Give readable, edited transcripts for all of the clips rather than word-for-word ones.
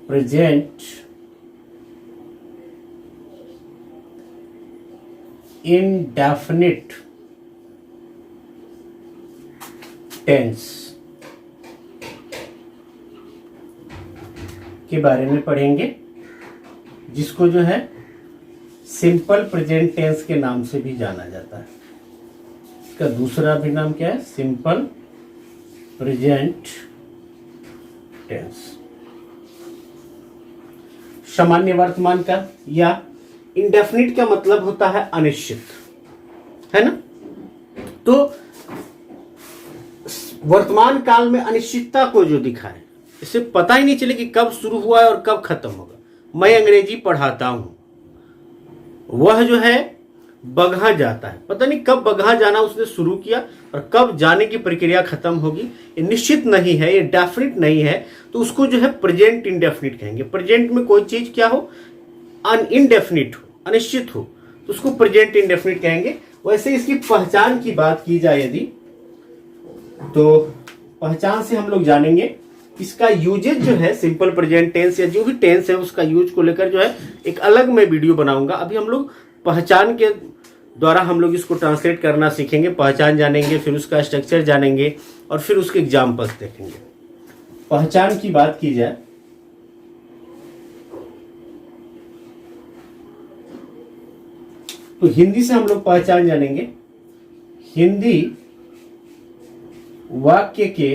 Present indefinite tense के बारे में पढ़ेंगे, जिसको जो है सिंपल प्रेजेंट टेंस के नाम से भी जाना जाता है। इसका दूसरा भी नाम क्या है? Simple present tense. सामान्य वर्तमान का या इंडेफिनिट का मतलब होता है अनिश्चित, है ना। तो वर्तमान काल में अनिश्चितता को जो दिखाए, इसे पता ही नहीं चले कि कब शुरू हुआ है और कब खत्म होगा। मैं अंग्रेजी पढ़ाता हूं, वह जो है बगहा जाता है, पता नहीं कब बगहा जाना उसने शुरू किया और कब जाने की प्रक्रिया खत्म होगी, ये निश्चित नहीं है, ये डेफिनिट नहीं है, तो उसको जो है प्रेजेंट इंडेफिनिट कहेंगे। प्रेजेंट में कोई चीज क्या हो? इनडेफिनिट हो, अनिश्चित हो, तो उसको प्रेजेंट इंडेफिनिट कहेंगे। वैसे इसकी पहचान की बात की जाए यदि, तो पहचान से हम लोग जानेंगे इसका यूजेज जो है सिंपल प्रेजेंट टेंस या जो भी टेंस है उसका यूज को लेकर जो है एक अलग मैं वीडियो बनाऊंगा। अभी हम लोग पहचान के द्वारा हम लोग इसको ट्रांसलेट करना सीखेंगे, पहचान जानेंगे, फिर उसका स्ट्रक्चर जानेंगे और फिर उसके एग्जाम्पल्स देखेंगे। पहचान की बात की जाए तो हिंदी से हम लोग पहचान जानेंगे। हिंदी वाक्य के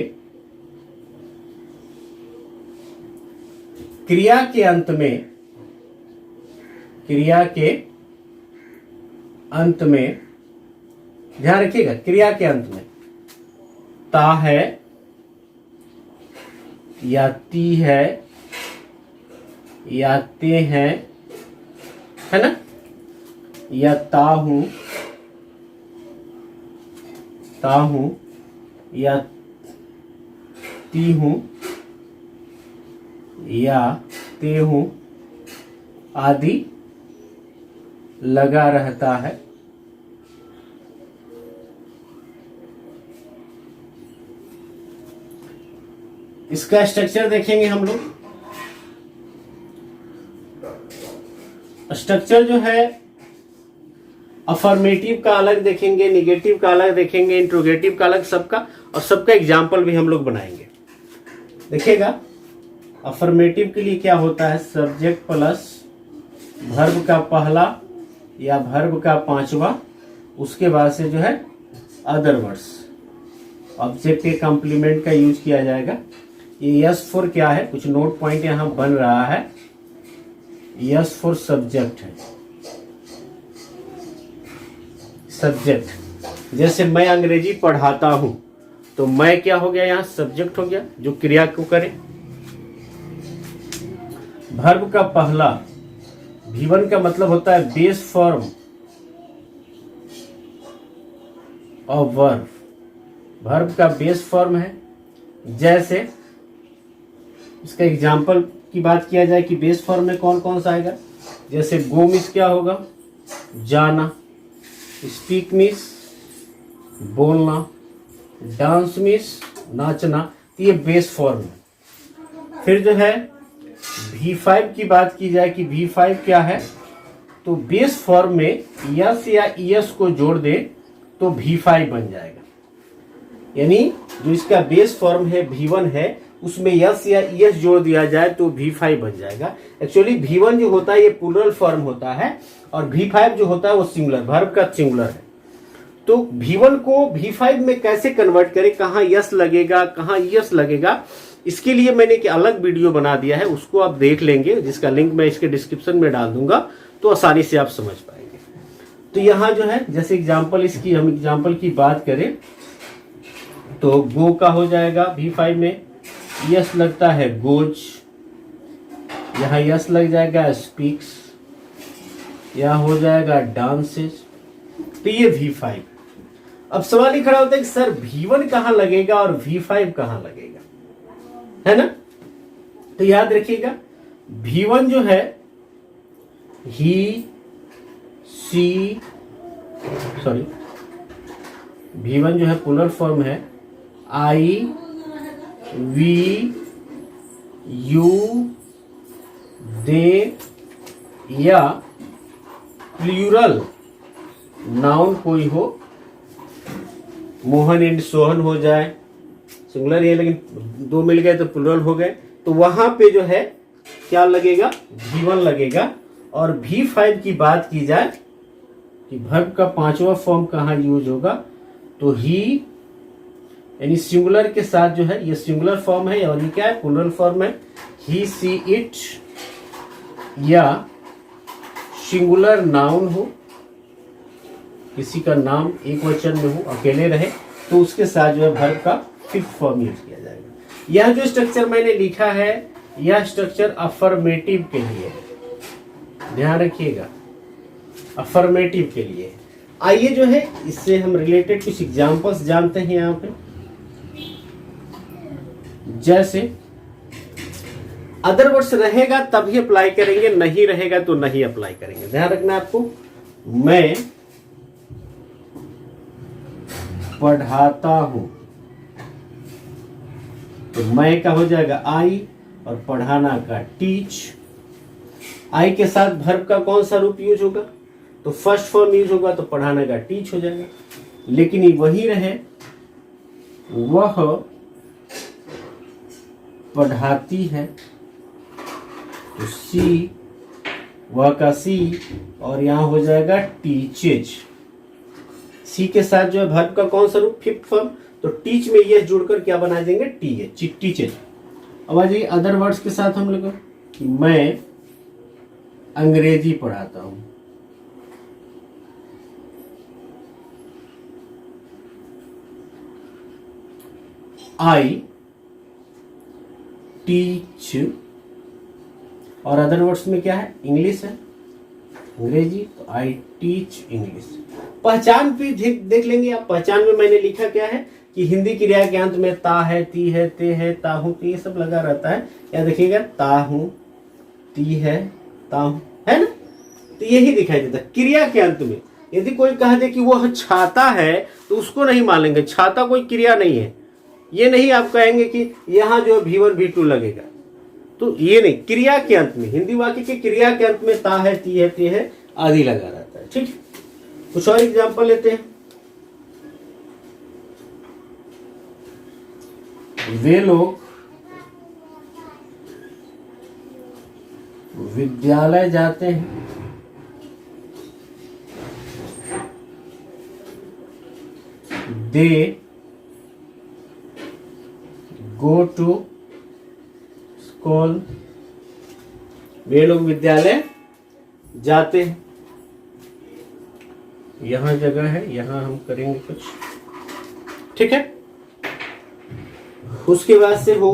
क्रिया के अंत में ध्यान रखिएगा, क्रिया के अंत में ता है या ती है या ते हैं, है ना, या ता हूं या ती हूं या ते हूं आदि लगा रहता है। इसका स्ट्रक्चर देखेंगे हम लोग। स्ट्रक्चर जो है अफर्मेटिव का अलग देखेंगे, निगेटिव का अलग देखेंगे, इंट्रोगेटिव का अलग, सबका और सबका एग्जाम्पल भी हम लोग बनाएंगे। देखिएगा, अफर्मेटिव के लिए क्या होता है? सब्जेक्ट प्लस वर्ब का पहला या वर्ब का पांचवा, उसके बाद से जो है अदर वर्ड्स, ऑब्जेक्ट के कॉम्प्लीमेंट का यूज किया जाएगा। ये यस फॉर क्या है? कुछ नोट पॉइंट यहां बन रहा है। यस फॉर सब्जेक्ट है, सब्जेक्ट। जैसे मैं अंग्रेजी पढ़ाता हूं तो मैं क्या हो गया? यहां सब्जेक्ट हो गया जो क्रिया को करे। वर्ब का पहला V1 का मतलब होता है base form of verb, verb का बेस फॉर्म है। जैसे इसका एग्जाम्पल की बात किया जाए कि बेस फॉर्म में कौन कौन सा आएगा, जैसे गो मिस क्या होगा? जाना, स्पीक मिस बोलना, डांस मिस नाचना, ये बेस फॉर्म है। फिर जो है V5 की बात की जाए कि V5 क्या है, तो बेस फॉर्म में यस या ईएस को जोड़ दे तो V5 बन जाएगा। यानी जो इसका बेस फॉर्म है V1 है, उसमें यस या ईएस जोड़ दिया जाए तो V5 बन जाएगा। एक्चुअली V1 जो होता है ये प्लूरल फॉर्म होता है और V5 जो होता है वो सिंगुलर, वर्ब का सिंगुलर है। तो V1 को V5 में कैसे कन्वर्ट करें, कहाँ यस लगेगा, कहाँ ईएस लगेगा, इसके लिए मैंने एक अलग वीडियो बना दिया है, उसको आप देख लेंगे, जिसका लिंक मैं इसके डिस्क्रिप्शन में डाल दूंगा, तो आसानी से आप समझ पाएंगे। तो यहाँ जो है जैसे एग्जाम्पल, इसकी हम एग्जाम्पल की बात करें तो गो का हो जाएगा V5 में, यस लगता है गोज, यहाँ यस लग जाएगा स्पीक्स, यहाँ हो जाएगा डांसेस, तो ये V5। अब सवाल ही खड़ा होता है कि सर V1 कहाँ लगेगा और V5 कहाँ लगेगा, है ना। तो याद रखिएगा V1 जो है ही सी सॉरी V1 जो है प्लूरल फॉर्म है, आई वी यू दे या प्लूरल नाउन कोई हो, मोहन एंड सोहन हो जाए, सिंगुलर है लेकिन दो मिल गए तो प्लूरल हो गए, तो वहां पे जो है क्या लगेगा, V1 लगेगा। और V5 की बात की जाए कि वर्ब का पांचवा फॉर्म कहाँ यूज होगा, तो ही यानी सिंगुलर के साथ जो है, ये सिंगुलर फॉर्म है और ये क्या है, प्लूरल फॉर्म है। ही सी इट या सिंगुलर नाउन हो, किसी का नाम एक वचन में हो, अकेले रहे, तो उसके साथ जो है वर्ब का फिफ्थ फॉर्म यूज किया जाएगा। यह जो स्ट्रक्चर मैंने लिखा है, यह स्ट्रक्चर अफर्मेटिव के लिए है, ध्यान रखिएगा, अफर्मेटिव के लिए। आइए जो है इससे हम रिलेटेड कुछ एग्जांपल्स जानते हैं यहाँ पे। जैसे अदर वर्ड्स रहेगा तभी अप्लाई करेंगे, नहीं रहेगा तो नहीं अप्लाई करेंगे, ध्यान रखना आपको। मैं पढ़ाता हूं, तो मैं का हो जाएगा आई और पढ़ाना का टीच। आई के साथ वर्ब का कौन सा रूप यूज होगा, तो फर्स्ट फॉर्म यूज होगा, तो पढ़ाने का टीच हो जाएगा। लेकिन ये वही रहे, वह पढ़ाती है, तो सी, वह का सी और यहां हो जाएगा टीचेज। सी के साथ जो है वर्ब का कौन सा रूप, फिफ्थ फॉर्म, तो टीच में यह जुड़कर क्या बना देंगे, टी है, टीचेज। अब आ जाइए अदर वर्ड्स के साथ हम लोग कि मैं अंग्रेजी पढ़ाता हूं, आई टीच, और अदर वर्ड्स में क्या है, इंग्लिश है, अंग्रेजी, तो आई टीच इंग्लिश। पहचान पे देख लेंगे आप, पहचान में मैंने लिखा क्या है कि हिंदी क्रिया के अंत में ता है, ती है, ते है, ता हूं, तो ये सब लगा रहता है, या देखिएगा ता हूं, ती है, ता हूं, है ना, तो यही दिखाई देता है क्रिया के अंत में। यदि कोई कह दे कि वह छाता है तो उसको नहीं मानेंगे, छाता कोई क्रिया नहीं है, ये नहीं आप कहेंगे कि यहाँ जो V1 V2 लगेगा, तो ये नहीं, क्रिया के अंत में, हिंदी वाक्य के क्रिया के अंत में ता है, ती है, ते है आदि लगा रहता है। ठीक, कुछ और एग्जाम्पल लेते हैं। वे लोग विद्यालय जाते हैं, दे गो टू स्कूल, वे लोग विद्यालय जाते हैं। यहां जगह है, यहां हम करेंगे कुछ, ठीक है। उसके बाद से हो,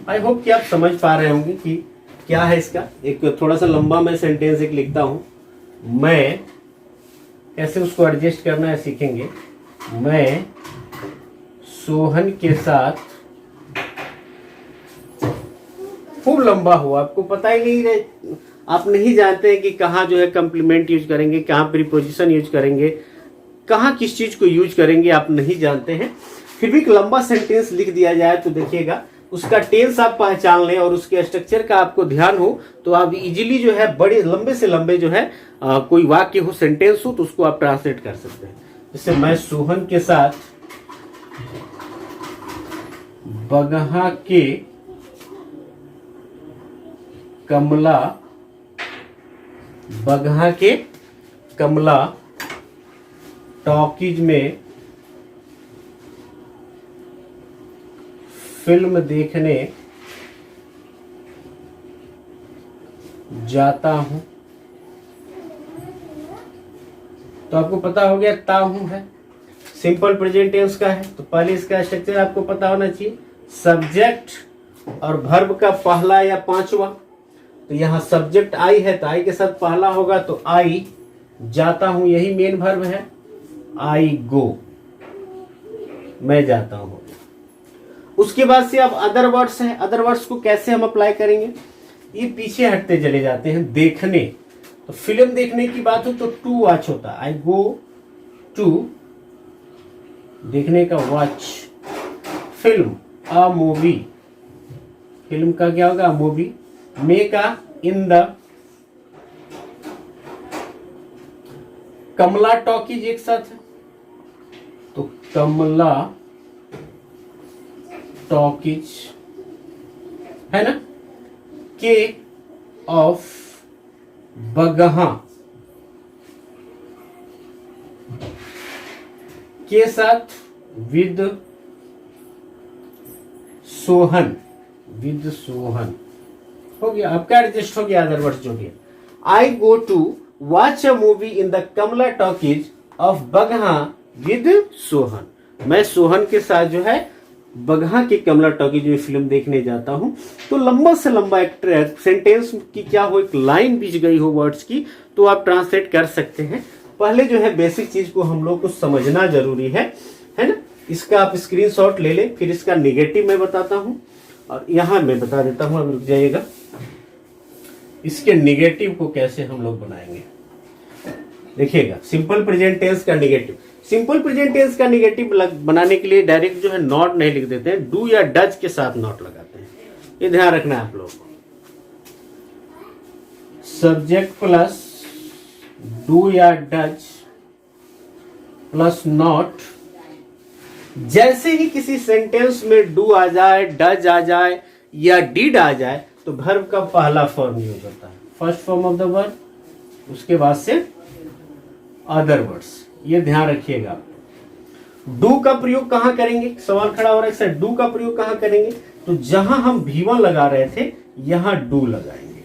आई होप कि आप समझ पा रहे होंगे कि क्या है इसका। एक थोड़ा सा लंबा मैं सेंटेंस एक लिखता हूं, मैं कैसे उसको एडजस्ट करना है सीखेंगे। मैं सोहन के साथ, खूब लंबा हुआ, आपको पता ही नहीं रहे, आप नहीं जानते हैं कि कहाँ जो है कंप्लीमेंट यूज करेंगे, कहाँ प्रीपोजिशन यूज करेंगे, कहाँ किस चीज को यूज करेंगे, आप नहीं जानते हैं। फिर भी एक लंबा सेंटेंस लिख दिया जाए तो देखिएगा उसका टेंस आप पहचान लें और उसके स्ट्रक्चर का आपको ध्यान हो, तो आप इजीली जो है बड़े लंबे से लंबे जो है कोई वाक्य हो, सेंटेंस हो, तो उसको आप ट्रांसलेट कर सकते हैं। जैसे मैं सोहन के साथ बगहा के कमला, बगहा के कमला टॉकीज में फिल्म देखने जाता हूं। तो आपको पता हो गया ता हूं है, सिंपल प्रेजेंट टेंस का है, तो पहले इसका स्ट्रक्चर आपको पता होना चाहिए, सब्जेक्ट और वर्ब का पहला या पांचवा। तो यहाँ सब्जेक्ट आई है तो आई के साथ पहला होगा, तो आई जाता हूं, यही मेन वर्ब है, आई गो, मैं जाता हूं। उसके बाद से अब अदर वर्ड्स हैं, अदर वर्ड्स को कैसे हम अप्लाई करेंगे, ये पीछे हटते चले जाते हैं। देखने, तो फिल्म देखने की बात हो तो टू वॉच होता है, आई गो टू, देखने का watch, film a movie, film का क्या होगा, मूवी। मे का इन द कमला टॉकीज एक साथ है, तो कमला टॉकीज है ना। के ऑफ बगहा के साथ विद सोहन, विद सोहन हो गया, आपका एडजस्ट हो गया अदर वर्ड्स जो भी है। I go to watch a movie in the Kamala talkies of Bagaha with Sohan. मैं सोहन के साथ जो है बगहा के कमला टॉकीज में फिल्म देखने जाता हूं। तो लंबा से लंबा एक सेंटेंस की क्या हो, एक लाइन बीच गई हो वर्ड्स की, तो आप ट्रांसलेट कर सकते हैं। पहले जो है बेसिक चीज को हम लोग को समझना जरूरी है ना। इसका आप स्क्रीनशॉट ले ले, फिर इसका निगेटिव मैं बताता हूं और यहां मैं बता देता हूं, अब रुक जाइएगा। इसके निगेटिव को कैसे हम लोग बनाएंगे, देखिएगा। सिंपल प्रेजेंट टेंस का निगेटिव, सिंपल प्रेजेंट टेंस का निगेटिव बनाने के लिए डायरेक्ट जो है नॉट नहीं लिख देते हैं, डू या डज के साथ नॉट लगाते हैं। ये ध्यान रखना है आप लोगों को। सब्जेक्ट प्लस डू या डज प्लस नॉट, जैसे ही किसी सेंटेंस में डू आ जाए, डज आ जाए या डिड आ जाए, तो वर्ब का पहला फॉर्म यूज होता है, first form of the verb, उसके बाद से अदर वर्ड्स। ये ध्यान रखिएगा। डू का प्रयोग कहां करेंगे, सवाल खड़ा हो रहा है सर डू का प्रयोग कहां करेंगे, तो जहां हम V1 लगा रहे थे यहां डू लगाएंगे,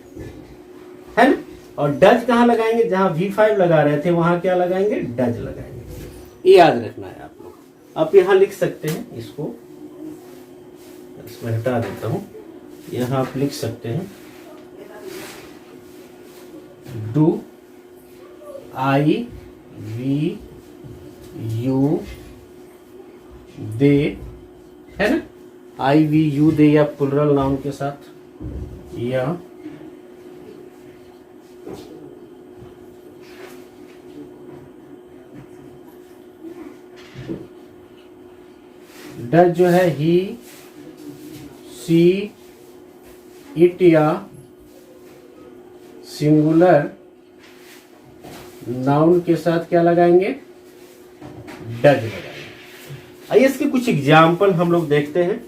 है ना। और डज कहां लगाएंगे, जहां V5 लगा रहे थे वहां क्या लगाएंगे, डज लगाएंगे। ये याद रखना है आप लोग। आप यहां लिख सकते हैं, इसको इसमें हटा देता हूं, यहां आप लिख सकते हैं do, I we you they, है ना। आई वी यू दे या प्लुरल नाउन के साथ, या डज जो है ही सी इट या सिंगुलर नाउन के साथ क्या लगाएंगे, डज लगाएंगे। आइए इसके कुछ एग्जाम्पल हम लोग देखते हैं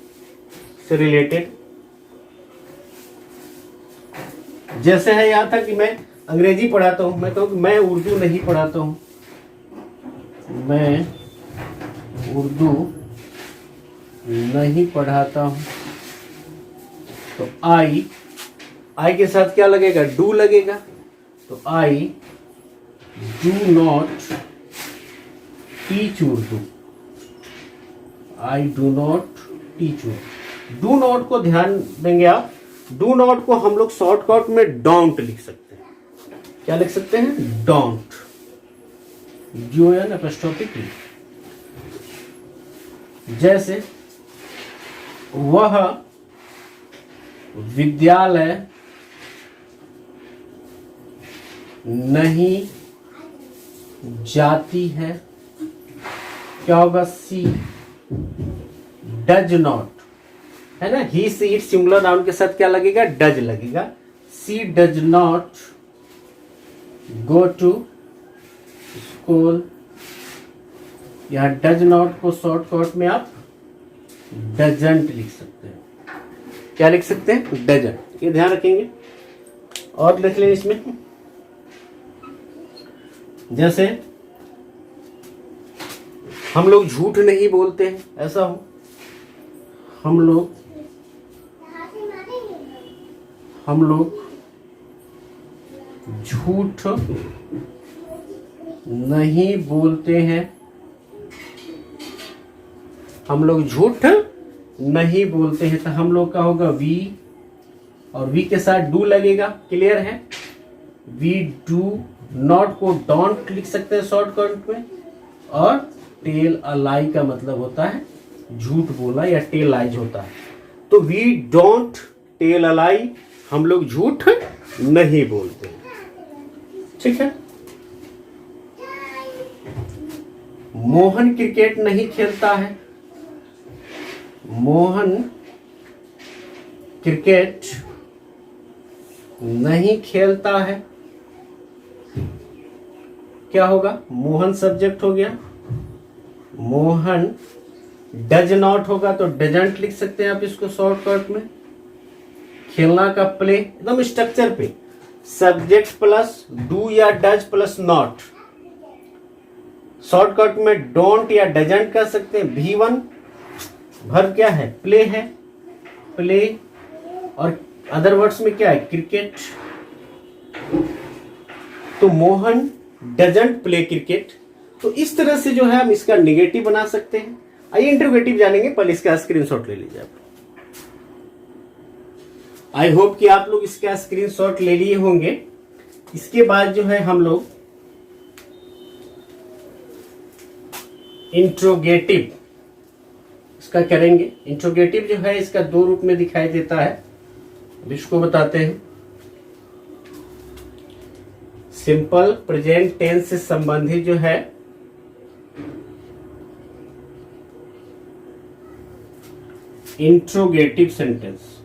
से रिलेटेड। जैसे है यहां था कि मैं अंग्रेजी पढ़ाता हूं, मैं कहूं कि मैं उर्दू नहीं पढ़ाता हूं, मैं उर्दू नहीं पढ़ाता हूं, तो आई के साथ क्या लगेगा, डू लगेगा। तो I do not teach Urdu, I do not teach Urdu. Do not को ध्यान देंगे आप, डू नॉट को हम लोग शॉर्टकट में डोंट लिख सकते हैं। क्या लिख सकते हैं, डोंट, अपॉस्ट्रोफी। जैसे वह विद्यालय नहीं जाती है, क्या होगा, सी डज नॉट, है ना। He she it singular noun के साथ क्या लगेगा, डज लगेगा। She does not go to school, यहां डज नॉट को शॉर्टकट में आप डजंट लिख सकते हैं। क्या लिख सकते हैं, डजंट। ये ध्यान रखेंगे। और लिख लें इसमें, जैसे हम लोग झूठ नहीं बोलते हैं, ऐसा हो, हम लोग झूठ नहीं बोलते हैं, हम लोग झूठ नहीं बोलते हैं, तो हम लोग का होगा वी, और वी के साथ डू लगेगा, क्लियर है। वी डू नॉट को डोंट लिख सकते हैं शॉर्टकट में, और टेल अ लाई का मतलब होता है झूठ बोला या टेल लाइज होता है। तो वी डोंट टेल अ लाई, हम लोग झूठ नहीं बोलते, ठीक है। मोहन क्रिकेट नहीं खेलता है, मोहन क्रिकेट नहीं खेलता है, क्या होगा? मोहन सब्जेक्ट हो गया, मोहन डज नॉट होगा तो डजंट लिख सकते हैं आप इसको शॉर्टकट में। खेलना का प्ले एकदम स्ट्रक्चर पे, सब्जेक्ट प्लस डू या डज प्लस नॉट। शॉर्टकट में डोंट या डजंट कर सकते हैं। V1 वर्ब क्या है? प्ले है, प्ले। और अदर वर्ड्स में क्या है? क्रिकेट। तो मोहन डजंट प्ले क्रिकेट। तो इस तरह से जो है हम इसका नेगेटिव बना सकते हैं। आइए इंटरोगेटिव जानेंगे, पहले इसका स्क्रीनशॉट ले लीजिए आप। आई होप कि आप लोग इसका स्क्रीनशॉट ले लिए होंगे। इसके बाद जो है हम लोग इंट्रोगेटिव इसका करेंगे। इंट्रोगेटिव जो है इसका दो रूप में दिखाई देता है, अब इसको बताते हैं। सिंपल प्रेजेंट टेंस से संबंधित जो है इंट्रोगेटिव सेंटेंस।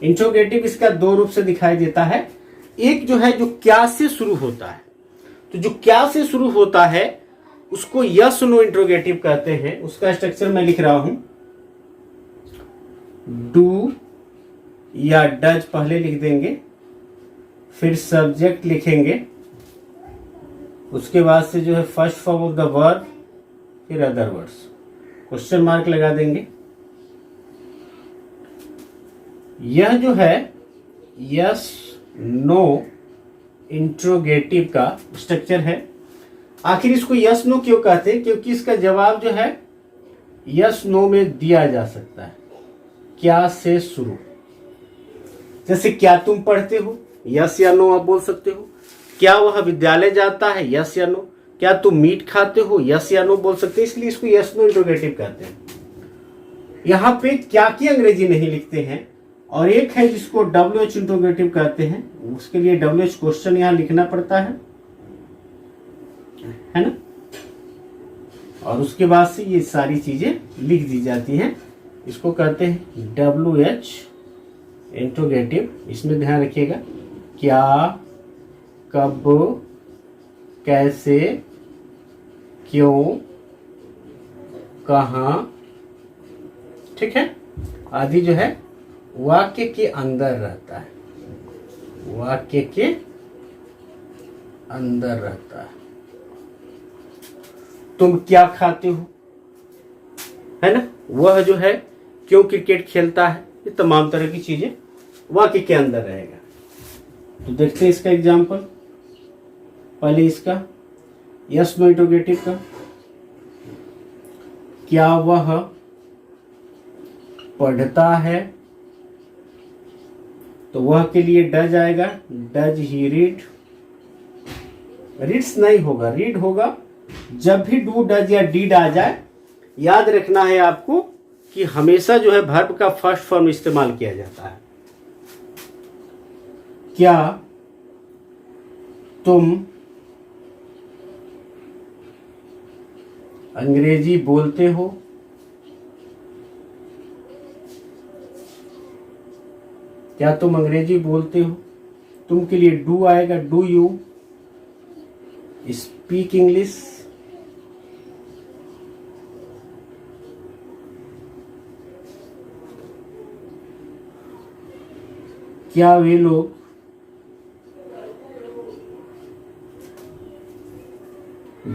इंट्रोगेटिव इसका दो रूप से दिखाई देता है। एक जो है जो क्या से शुरू होता है, तो जो क्या से शुरू होता है उसको यस नो इंट्रोगेटिव कहते हैं। उसका स्ट्रक्चर मैं लिख रहा हूं, डू या डज पहले लिख देंगे, फिर सब्जेक्ट लिखेंगे, उसके बाद से जो है first form of the verb, फिर अदर वर्ड्स, क्वेश्चन मार्क लगा देंगे। यह जो है यस नो इंट्रोगेटिव का स्ट्रक्चर है। आखिर इसको यस नो क्यों कहते हैं? क्योंकि इसका जवाब जो है यस नो में दिया जा सकता है, क्या से शुरू। जैसे क्या तुम पढ़ते हो, यस या नो आप बोल सकते हो। क्या वह विद्यालय जाता है, यस या नो। क्या तुम मीट खाते हो, यस या नो बोल सकते हैं। इसलिए इसको यस नो इंट्रोगेटिव कहते हैं। यहां पे क्या की अंग्रेजी नहीं लिखते हैं। और एक है जिसको WH इंट्रोगेटिव कहते हैं, उसके लिए WH क्वेश्चन यहां लिखना पड़ता है ना। और उसके बाद से ये सारी चीजें लिख दी जाती हैं। इसको कहते हैं WH इंट्रोगेटिव। इसमें ध्यान रखिएगा, क्या, कब, कैसे, क्यों, कहां, ठीक है, आदि जो है वाक्य के अंदर रहता है, वाक्य के अंदर रहता है। तुम क्या खाते हो, है ना, वह जो है क्यों क्रिकेट खेलता है, ये तमाम तरह की चीजें वाक्य के अंदर रहेगा। तो देखते हैं इसका एग्जाम्पल। पहले इसका यस नो इंट्रोगेटिव का, क्या वह पढ़ता है, तो वह के लिए डज आएगा, डज ही रीड। रीड्स नहीं होगा, रीड होगा। जब भी डू डज या डीड आ जाए, याद रखना है आपको कि हमेशा जो है वर्ब का फर्स्ट फॉर्म इस्तेमाल किया जाता है। क्या तुम अंग्रेजी बोलते हो, क्या तुम अंग्रेजी बोलते हो। तुम के लिए डू आएगा, डू यू स्पीक इंग्लिश। क्या वे लोग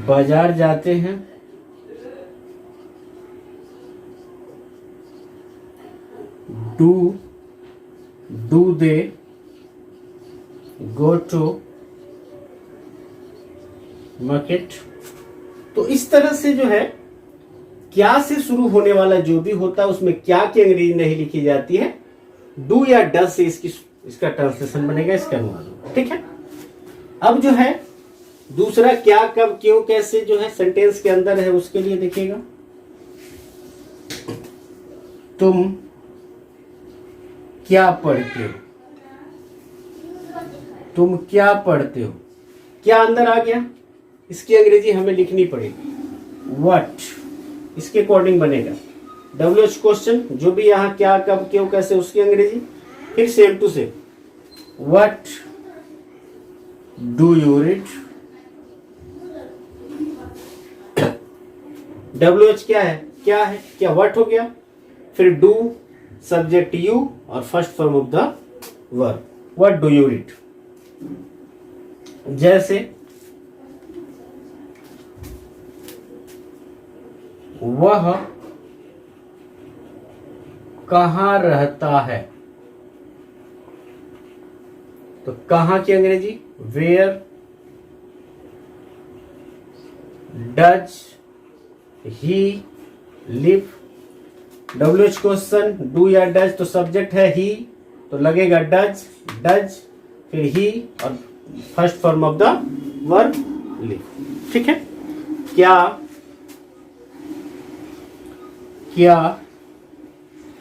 बाजार जाते हैं। Do they go to market. तो इस तरह से जो है क्या से शुरू होने वाला जो भी होता है उसमें क्या की अंग्रेजी नहीं लिखी जाती है, डू या डज से इसका ट्रांसलेशन बनेगा, इसका अनुवाद होगा। ठीक है, अब जो है दूसरा क्या, कब, क्यों, कैसे जो है सेंटेंस के अंदर है, उसके लिए देखिएगा। तुम क्या पढ़ते हो, तुम क्या पढ़ते हो, क्या अंदर आ गया, इसकी अंग्रेजी हमें लिखनी पड़ेगी। व्हाट इसके अकॉर्डिंग बनेगा। WH क्वेश्चन जो भी यहाँ क्या कब क्यों कैसे उसकी अंग्रेजी, फिर same to same. What do you read. WH क्या है क्या व्हाट हो गया, फिर डू सब्जेक्ट यू और first form of the verb what do you read. जैसे वह कहाँ रहता है, तो कहाँ की अंग्रेजी where does he live. WH question do या डज, तो सब्जेक्ट है ही तो लगेगा डज, फिर ही और first form of the verb live. ठीक है। क्या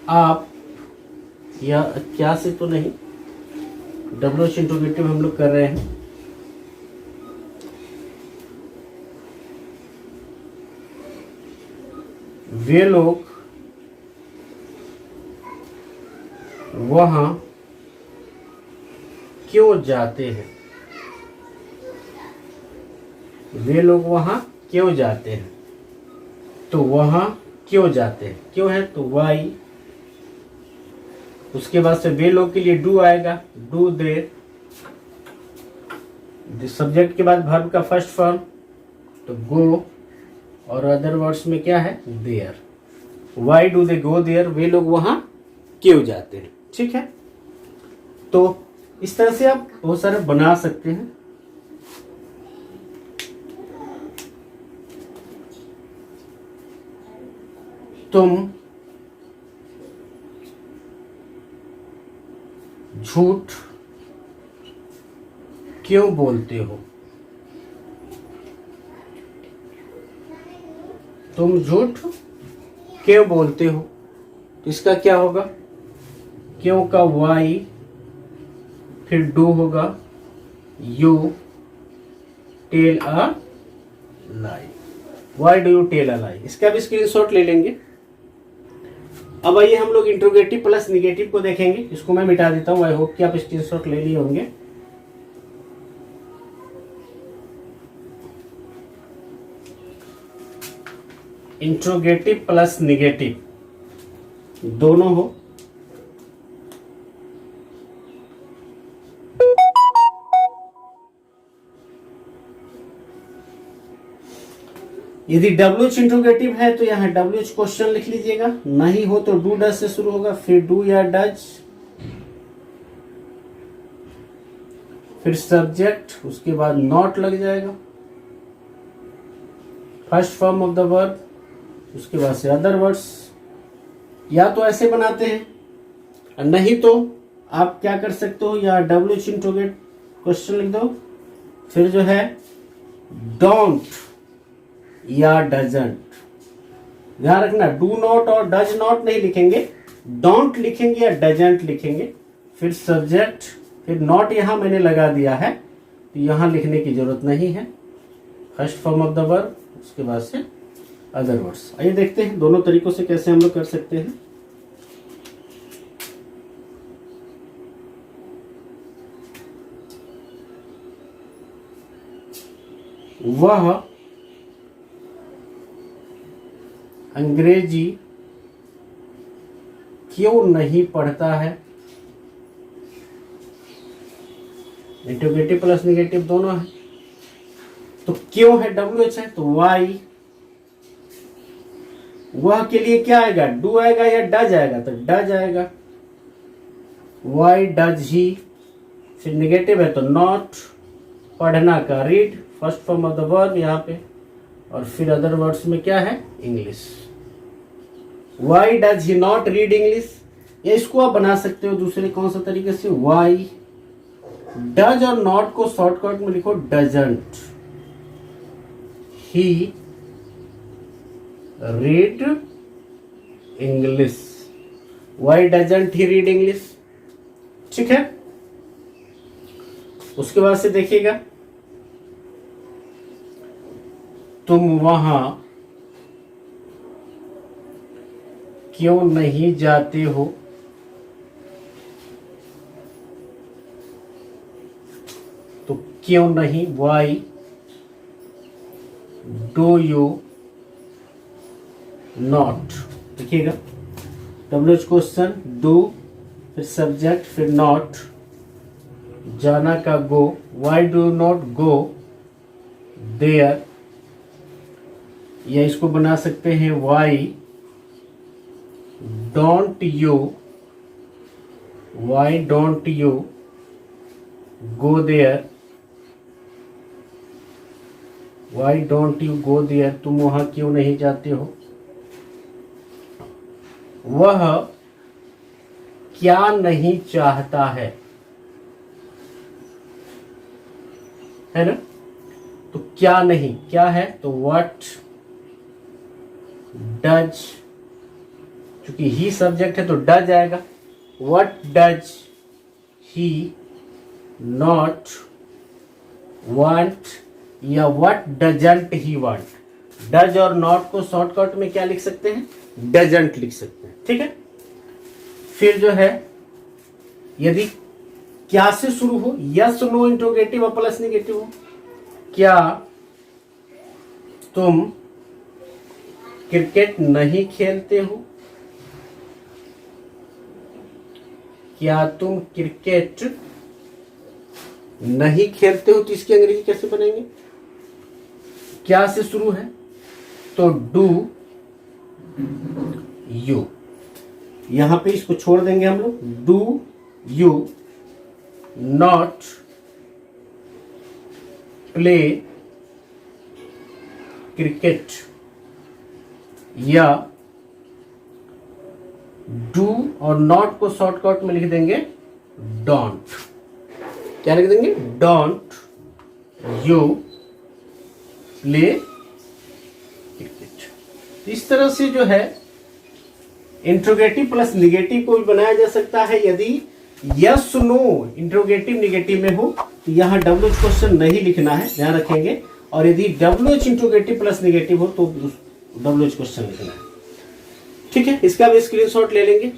आप, या क्या से तो नहीं, WH इंट्रोगेटिव हम लोग कर रहे हैं। वे लोग वहां क्यों जाते हैं, वे लोग वहां क्यों जाते हैं, तो वहां क्यों जाते हैं, क्यों है तो वाई। उसके बाद से वे लोग के लिए डू आएगा, डू दे, सब्जेक्ट के बाद वर्ब का फर्स्ट फॉर्म तो गो, और अदर वर्ड्स में क्या है there. Why do they go there, वे लोग वहां क्यों जाते हैं। ठीक है। तो इस तरह से आप बहुत सारे बना सकते हैं। तुम झूठ क्यों बोलते हो, तुम झूठ क्यों बोलते हो, तो इसका क्या होगा, क्यों का वाई, फिर डू होगा you tell a lie. Why do you tell a lie, इसका भी स्क्रीनशॉट ले लेंगे। अब आइए हम लोग इंट्रोगेटिव प्लस निगेटिव को देखेंगे। इसको मैं मिटा देता हूं, आई होप कि आप स्क्रीनशॉट ले लिए होंगे। इंट्रोगेटिव प्लस निगेटिव दोनों हो, यदि WH इंट्रोगेटिव है तो यहाँ WH क्वेश्चन लिख लीजिएगा, नहीं हो तो डू डज से शुरू होगा, फिर डू या डज, फिर सब्जेक्ट, उसके बाद नॉट लग जाएगा, first form of the verb, उसके बाद से अदर वर्ड्स। या तो ऐसे बनाते हैं, नहीं तो आप क्या कर सकते हो, या WH इंट्रोगेट क्वेश्चन लिख दो, फिर जो है डोंट या डजंट। ध्यान रखना डू नॉट और डज नॉट नहीं लिखेंगे, डोंट लिखेंगे या डजंट लिखेंगे, फिर सब्जेक्ट, फिर नॉट यहां मैंने लगा दिया है तो यहां लिखने की जरूरत नहीं है, first form of the verb, उसके बाद से अदर वर्ड्स। आइए देखते हैं दोनों तरीकों से कैसे हम लोग कर सकते हैं। वह अंग्रेजी क्यों नहीं पढ़ता है, इंट्रोगेटिव प्लस निगेटिव दोनों है, तो क्यों है WH है तो वाई। वह के लिए क्या आएगा, डू आएगा या डज आएगा, तो डज आएगा, वाई डज ही। फिर निगेटिव है तो नॉट, पढ़ना का read, first form of the verb यहाँ पे, और फिर अदर वर्ड्स में क्या है English. Why does he not read English, या इसको आप बना सकते हो दूसरे कौन सा तरीके से, वाई डज और नॉट को शॉर्टकट में लिखो doesn't he read English, why doesn't he read English. ठीक है। उसके बाद से देखिएगा तुम वहां क्यों नहीं जाते हो? तो क्यों नहीं, वाई डू यू नॉट। देखिएगा डब्ल्यूएच क्वेश्चन, डू फिर सब्जेक्ट फिर नॉट, जाना का go, why do not go there, या इसको बना सकते हैं why don't you go there, why don't you go there, तुम वहां क्यों नहीं जाते हो? वह क्या नहीं चाहता है ना? तो क्या नहीं क्या है, तो व्हाट डज, चूंकि ही सब्जेक्ट है तो डज आएगा, what does he not want, या what doesn't he want. Does और नॉट को शॉर्टकट में क्या लिख सकते हैं, डजंट लिख सकते हैं, ठीक है। फिर जो है यदि क्या से शुरू हो, यस नो इंट्रोगेटिव और प्लस निगेटिव हो, क्या तुम क्रिकेट नहीं खेलते हो? क्या तुम क्रिकेट नहीं खेलते हो, तो इसकी अंग्रेजी कैसे बनेंगे? क्या से शुरू है तो डू यू, यहां पे इसको छोड़ देंगे हम लोग, do you not play cricket, या डू और नॉट को शॉर्टकट में लिख देंगे डोंट, क्या लिख देंगे, डोंट यू प्ले क्रिकेट। इस तरह से जो है इंट्रोगेटिव प्लस निगेटिव को भी बनाया जा सकता है। यदि यस नो इंट्रोगेटिव निगेटिव में हो तो यहाँ डब्ल्यूएच क्वेश्चन नहीं लिखना है, ध्यान रखेंगे, और यदि डब्ल्यूएच इंट्रोगेटिव प्लस निगेटिव हो तो डब्ल्यूएच क्वेश्चन लिखना है, ठीक है। इसका भी स्क्रीनशॉट ले लेंगे।